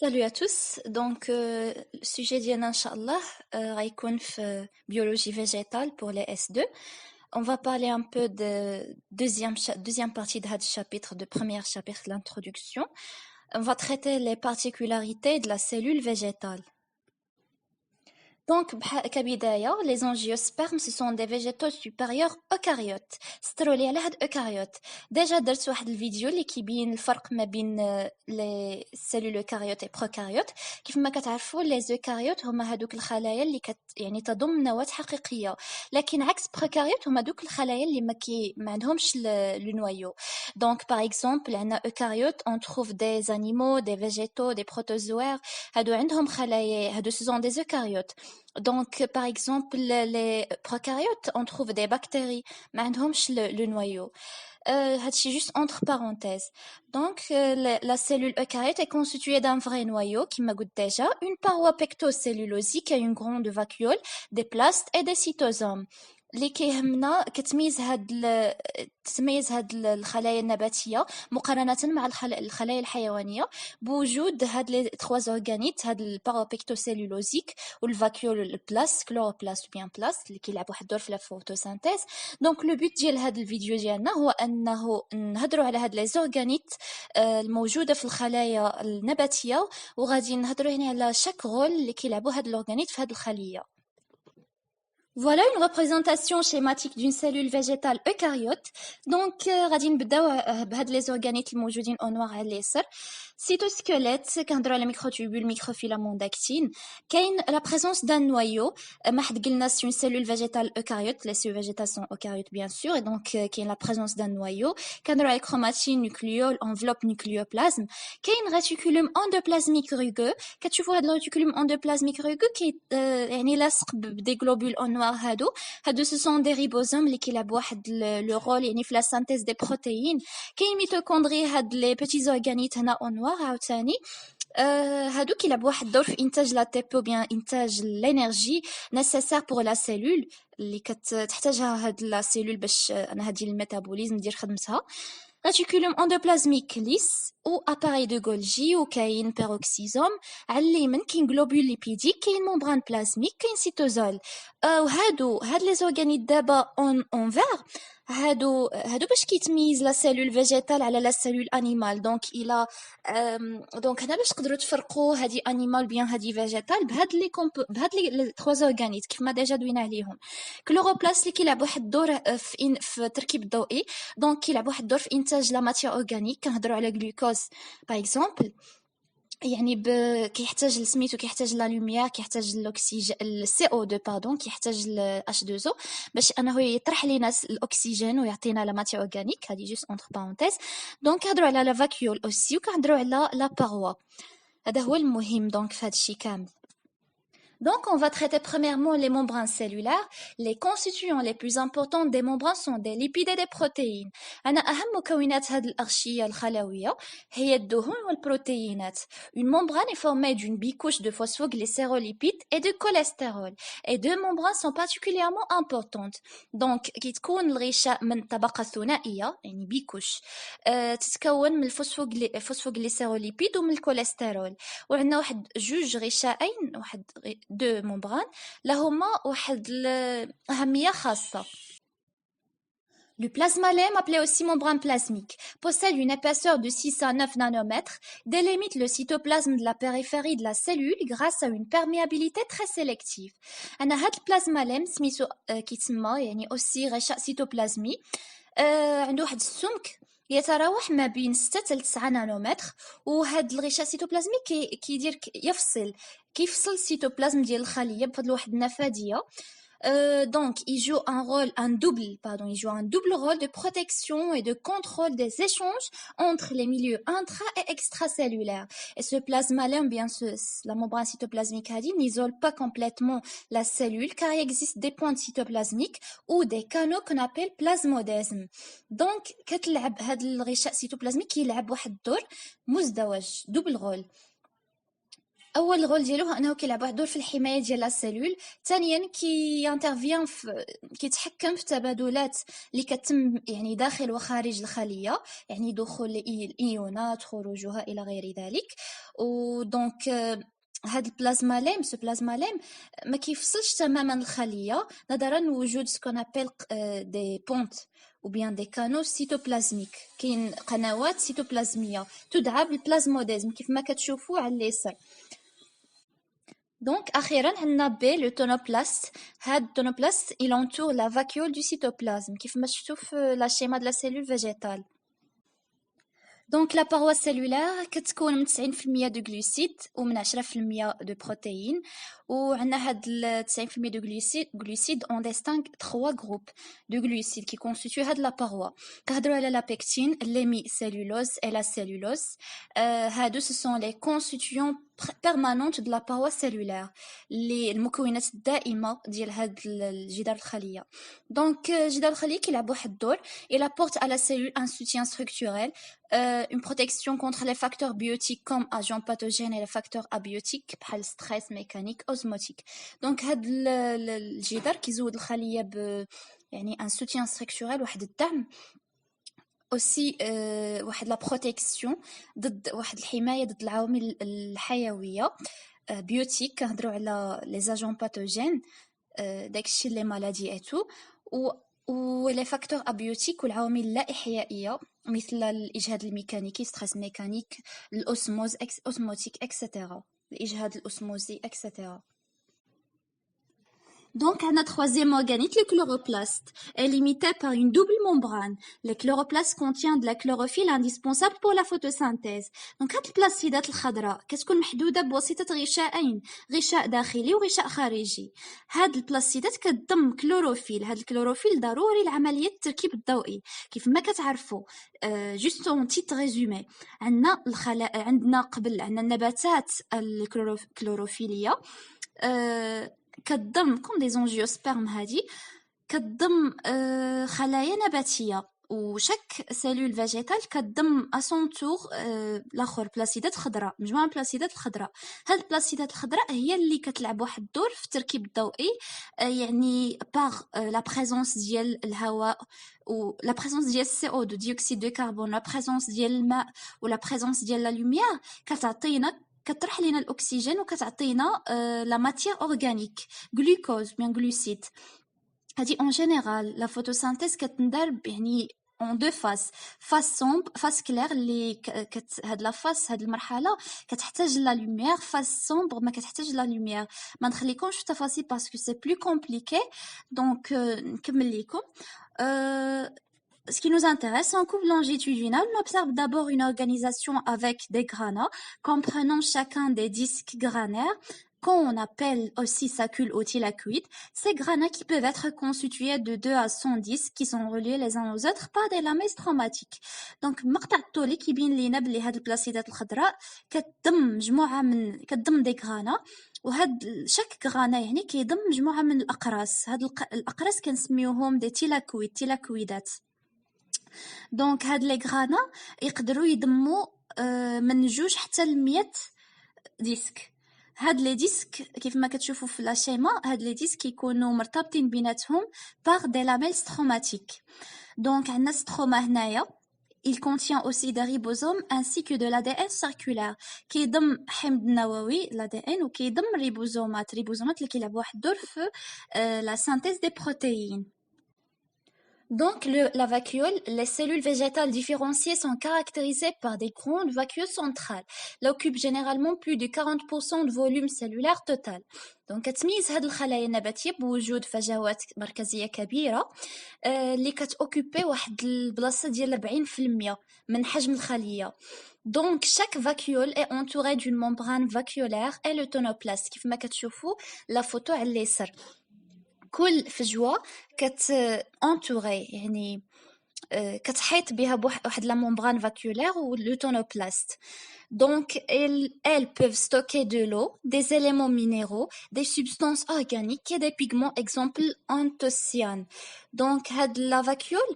Salut à tous. Le sujet d'Yana, Inch'Allah, غيكون في biologie végétale pour les S2. On va parler un peu de deuxième partie de ce chapitre, de premier chapitre de l'introduction. On va traiter les particularités de la cellule végétale. Donc, كبداية, les angiospermes, ce sont des végétaux supérieurs eucaryotes. سترولي على هاد eucaryotes. Déjà درت واحد الفيديو اللي كيبين الفرق ما بين les cellules eucaryotes et prokaryotes. كيف ما كتعرفوا les eucaryotes هما هادوك الخلايا اللي يعني تضم نواة حقيقية. لكن عكس prokaryotes هما دوك الخلايا اللي ما عندهمش le noyau. Donc, par exemple, عندنا eucaryotes, on trouve des animaux, des végétaux, des protozoaires. هادو عندهم خلايا, هادو ce sont des eucaryotes. Donc, par exemple, les prokaryotes, on trouve des bactéries, mais عندهمش le noyau. C'est juste entre parenthèses. Donc, la cellule eucaryote est constituée d'un vrai noyau, qui m'a goûté déjà, une paroi pectocellulosique et une grande vacuole, des plastes et des cytosomes. اللي كيهمنا تتميز هاد الخلايا النباتية مقارنة مع الخلايا الحيوانية بوجود هاد لي 3 اورغانيت هاد البارابيكتوسيلولوزيك والفاكيول البلاست كلوروبلاست بيان بلاست اللي كيلعبوا واحد الدور في لا فوتوسينثيز. دونك لو بوت ديال هاد الفيديو ديالنا هو انه نهضروا على هاد لي زورغانيت الموجوده في الخلايا النباتيه وغادي نهضروا هنا على شاك رول اللي كيلعبوا هاد الاورغانيت في هاد الخليه. Voilà une représentation schématique d'une cellule végétale eucaryote. Donc, غادي نبداو بهاد les organites الموجودين au noir على اليسار. Cytosquelette, كنهضروا على microtubule, microfilaments d'actine. كاين la présence d'un noyau. ما حد قلنا c'est une cellule végétale eucaryote. Les cellules végétales sont eucaryotes bien sûr. Et donc, كاين la présence d'un noyau. كنهضروا على chromatine, nucléole, enveloppe, nucléoplasme. كاين réticulum endoplasmique rugueux. كتشوفوا هاد الريتيكولوم endoplasmique rugueux كي يعني لاصق بدي globules au noir هادو ce sont des ribosomes اللي كيلعبوا واحد le rôle يعني في la synthèse des protéines. كاين ميتوكوندري هاد les petits organites هنا au noir عاوتاني هادو كيلعبوا واحد الدور في انتاج لا تي بي بيان انتاج الانرجي nécessaire pour la cellule اللي كتحتاجها هاد لا سيلول باش انها دير الميتابوليزم دير خدمتها. Réticulum endoplasmique lisse ou appareil de Golgi ou كاين peroxysome. على اليمين كاين globule lipidique, كاين membrane plasmique, كاين cytosol. هاد les organites دابا en vert هادو باش كيتميز لا سيلول فيجيتال على لا سيلول انيمال. دونك الى دونك هنا باش تقدروا تفرقوا هادي انيمال بيان هادي فيجيتال بهاد لي 3 اورغانيت كيف ما ديجا دوينا عليهم. كلوروبلاست اللي كيلعب واحد الدور في التركيب الضوئي. دونك كيلعب واحد الدور في انتاج لا ماتيير اورغانيك. كنهضروا على غلوكوز باغ اكزومبل يعني كيحتاج لسميتو كيحتاج لا لوميير كيحتاج الاكسجين السي او 2 باردون كيحتاج الاش 2 او باش انه يطرح لينا الاكسجين ويعطينا لا ماتيير اورغانيك. هذه جوست اونتر بارونتيز. دونك كنهضروا على لا فاكيول اوسي وكنهضروا على لا باروا. هذا هو المهم دونك في هذا الشيء كامل. Donc, on va traiter premièrement les membranes cellulaires. Les constituants les plus importants des membranes sont des lipides et des protéines. أنا أهم مكونات هذه الأغشية الخلوية هي الدهون والبروتينات. Une membrane est formée d'une bicouche de phosphoglycérolipides et de cholestérol. Et deux membranes sont particulièrement importantes. Donc, كي تكون الغشاء من طبقة ثنائية يعني بيكوش تتكون من الفوسفوغليسيروليبيد ومن الكوليسترول. وعندنا واحد جوج غشائين واحد deux membranes لهما واحد الأهمية خاصة. Le plasmalème, appelé aussi membrane plasmique, possède une épaisseur de 6 à 9 nanomètres, délimite le cytoplasme de la périphérie de la cellule grâce à une perméabilité très sélective. أنا هاد البلازماليم سميتو كيتسمى يعني aussi غشاء سيتوبلازمي عنده واحد السمك يتراوح ما بين 6 حتى 9 نانومتر. وهاد الغشاء سيتوبلازمي كيدير كيفصل السيتوبلازم ديال الخليه بفضل واحد النفاذيه. Donc, il joue un double rôle de protection et de contrôle des échanges entre les milieux intra- et extracellulaires. Et ce plasmalème, bien sûr, la membrane cytoplasmique n'isole pas complètement la cellule car il existe des points cytoplasmiques ou des canaux qu'on appelle plasmodesmes. Donc, كتلعب هاد الغشاء cytoplasmique يلعب واحد الدور مزدوج double rôle. اول غول ديالو هو انه كيلعب واحد الدور في الحمايه ديال لا سيلول. ثانيا انترفيان كيتحكم في التبادلات اللي كتم يعني داخل وخارج الخليه، يعني دخول الايونات، خروجها الى غير ذلك. ودونك هاد البلازما سو بلازما ليم ما كيفصلش تماما الخليه نظرا لوجود سكون ابل دي بونت ou bien des canaux cytoplasmiques. كاين قنوات سيتوبلازميه تدعى بالبلازموديزم كيف ما كتشوفوا على اليسار. Donc, أخيراً عندنا B, le tonoplaste. هاد التونوبلاست il entoure la vacuole du cytoplasme كيف ما شفتوا في la schéma de la cellule végétale. Donc, la paroi cellulaire كتكون من 90% de glucides ومن 10% de protéines. وعندنا هاد 90% de glucides on distingue 3 groupes de glucides qui constituent هاد la paroi. كنهضروا على la pectine, l'hémicellulose et la cellulose. هادو ce sont les constituants permanentes de la paroi cellulaire, المكونات الدائمة ديال هاد الجدار الخلية. Donc جدار الخلية كيلعب واحد الدور. Il apporte à la cellule un soutien structurel, une protection contre les facteurs biotiques comme agents pathogènes et les facteurs abiotiques بحال stress mécanique osmotique. Donc هاد الجدار كيزود الخلية يعني un soutien structurel, واحد الدعم aussi واحد لا بروتيكسيون ضد واحد الحمايه ضد العوامل الحيويه بيوتيك. كنهضروا على لي زاجون باثوجين داكشي لي مالادي ايتو و لي فاكتور ابيوتيك والعوامل اللا احيائيه مثل الاجهاد الميكانيكي ستريس ميكانيك الاوسموز اوسموتيك اكسيتيرا الاجهاد الاسموزي اكسيتيرا. Donc, un troisième organite, le chloroplaste, est limité par une double membrane. Le chloroplaste contient de la chlorophylle indispensable pour la photosynthèse. Donc, هاد البلاستيدات الخضراء كتكون محدودة بواسطة غشاءين، غشاء داخلي وغشاء خارجي. هاد البلاستيدات كتضم كلوروفيل. هاد الكلوروفيل ضروري لعملية التركيب الضوئي. كيف ما كتعرفوا جوست اون تيت ريزومي، عندنا قبل عندنا النباتات الكلوروفيلية كتضم كوم دي زونجيوسبيرم هادي كتضم خلايا نباتيه وشك سيلول فيجيتال كتضم اسون تور الاخر بلاستيدات خضراء، مجموعه بلاستيدات الخضراء. هاد البلاستيدات الخضراء هي اللي كتلعب واحد الدور في التركيب الضوئي، يعني باغ لا بريزونس ديال الهواء و لا بريزونس ديال السي او 2 ديوكسيد دو كربون، لا بريزونس ديال الماء ولا بريزونس ديال لا لوميير كتعطينا كتطرح لينا الاكسجين وكتعطينا لا ماتيير اورغانيك غلوكوز بيان غلوسيد. هادي اون جينيرال لا فوتوسينثيز كتندار يعني اون دو فاس سومبر فاس كلير اللي هاد لا فاس هاد المرحله كتحتاج لا لوميير، فاس سومبر ما كتحتاج لا لوميير. ما نخليكمش في التفاصيل باسكو سي بلو كومبليكي، دونك نكمل لكم. Ce qui nous intéresse, en courbe longitudinale, on observe d'abord une organisation avec des granats, comprenant chacun des disques granaires, qu'on appelle aussi sacules ou thylakoïdes. Ces granats qui peuvent être constitués de 2 à 100 disques qui sont reliés les uns aux autres par des lamelles stromatiques. Donc, مقطع الطولي كيبين لينا بلي هاد البلاستيدات الخضراء كتضم دي غرانا، وهاد شاك غرانا يعني كيضم مجموعة من الأقراص. هاد الأقراص كنسميوهم دي تيلاكويدات. دونك هاد لي غرانا يقدروا يضموا من 2 حتى ل 100 ديسك. هاد لي ديسك كيف ما كتشوفوا في لا شيما، هاد لي ديسك كيكونوا مرتبطين بيناتهم باغ دي لاميل ستروماتيك. دونك عندنا ستروما هنايا il contient aussi des ribosomes ainsi que de l'ADN circulaire كيضم حمض نووي l'ADN وكيضم ريبوزومات اللي كيلعبوا واحد الدور في la synthèse des protéines. Donc, la vacuole, les cellules végétales différenciées sont caractérisées par des grandes vacuoles centrales. Elles occupent généralement plus de 40% de volume cellulaire total. Donc, كتميز هاد الخلايا النباتية بوجود فجوات مركزية كبيرة اللي كتوكوبي واحد البلاصة ديال 40% من حجم الخلية. Donc, chaque vacuole est entourée d'une membrane vacuolaire et le tonoplaste. كيف ما كتشوفوا لا فوتو على اليسار. كل فجوه انتوري يعني كتحيط بها بواحد لا ممبران فاكيولير و لو تونوبلاست. Donc, elles peuvent stocker de l'eau, des éléments minéraux, des substances organiques et des pigments, exemple anthocyanes. Donc, هاد la vacuole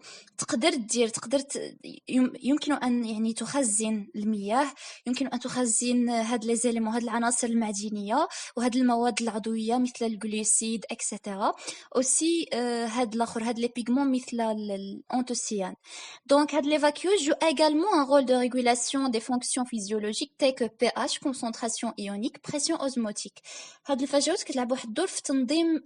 يمكن أن يعني تخزن المياه، يمكن أن تخزن هاد les éléments، هاد العناصر المعدنية وهاد المواد العضوية مثل الجلوسيد etc. aussi هاد الآخر هاد les pigments مثل الأنثوسيان. Donc, les vacuoles jouent également un rôle de régulation des fonctions physiologiques telles que pH, concentration ionique, pression osmotique. هاد الفاجوت كتلعب واحد الدور في تنظيم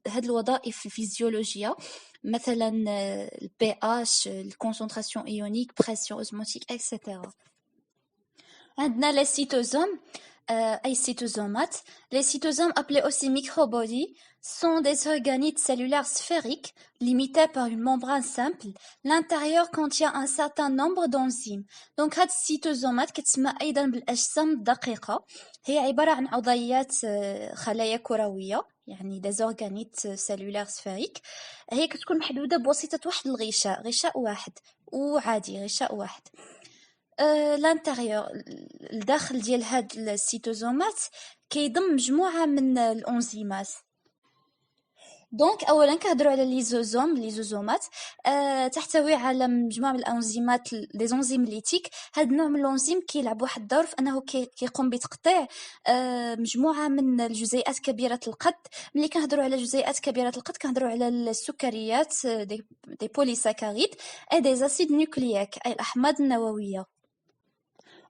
هاد الوظائف الفيزيولوجية، مثلا ال pH, الكونسنتراسيون ionique, pression osmotique etc. عندنا les cytosomes, أي cytosomates. Les cytosomes, appelés aussi microbodies, sont des organites cellulaires sphériques limités par une membrane simple. L'intérieur contient un certain nombre d'enzymes. Donc هاد السيتوزومات كتسمى أيضا بالأجسام الدقيقة. هي عبارة عن عضيات خلايا كروية، يعني des organites cellulaires sphériques. هي كتكون محدودة بواسطة واحد غشاء واحد وعادي، غشاء واحد. الانتيريور الداخل ديال هاد السيتوزومات كيضم مجموعه من الانزيمات. دونك اولا كنهضروا على ليزوزومات تحتوي على مجموعه من الانزيمات، لي زونزيم ليتيك. هاد النوع من الانزيم كيلعب واحد الدور في انه كيقوم بتقطيع مجموعه من الجزيئات كبيره القد. ملي كنهضروا على جزيئات كبيره القد كنهضروا على السكريات، دي بوليساكاريد اي دي اسيد نوكلييك اي الاحماض النوويه.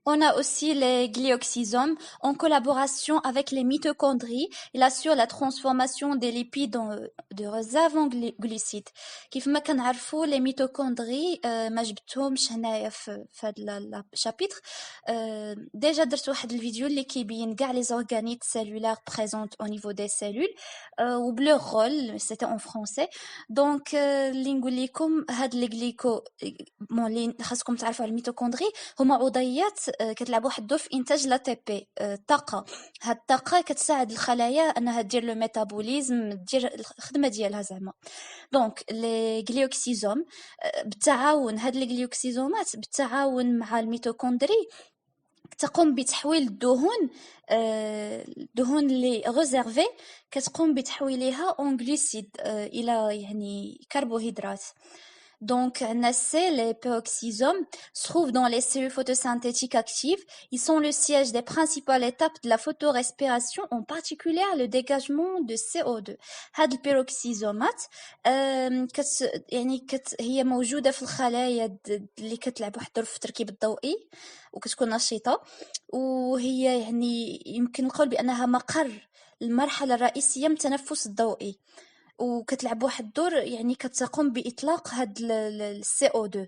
On a aussi les glyoxysomes en collaboration avec les mitochondries. Il assure la transformation des lipides de réserve en glucides. كيف ما كنعرفوا les mitochondries ما جبتهمش هنايا في هذا الشابيتر. déjà درت واحد الفيديو اللي كيبين كاع les organites cellulaires présentes au niveau des cellules ou leur rôle, c'était en français. donc اللي نقول لكم هاد لي غليكو اللي خاصكم تعرفوا على الميتوكوندري هما عضيات كتلعب واحد الدور في انتاج لا تي بي، الطاقه. هاد الطاقه كتساعد الخلايا انها دير لو ميتابوليزم، دير الخدمه ديالها زعما. دونك لي غليوكسيزوم بالتعاون، هاد لي غليوكسيزومات بالتعاون مع الميتوكوندري تقوم بتحويل الدهون، الدهون اللي ريزيرفي كتقوم بتحويلها اون غليسيد الى يعني كربوهيدرات. Donc, les peroxysomes se trouvent dans les cellules photosynthétiques actives. Ils sont le siège des principales étapes de la photorespiration, en particulier le dégagement de CO2. هاد البيروكسيزومات هي موجودة في الخلايا اللي كتلعب واحد الدور في التركيب الضوئي وكتكون نشيطة، وهي يعني يمكن القول بأنها مقر المرحلة الرئيسية من التنفس الضوئي، وكتلعب واحد الدور يعني كتقوم بإطلاق هاد CO2.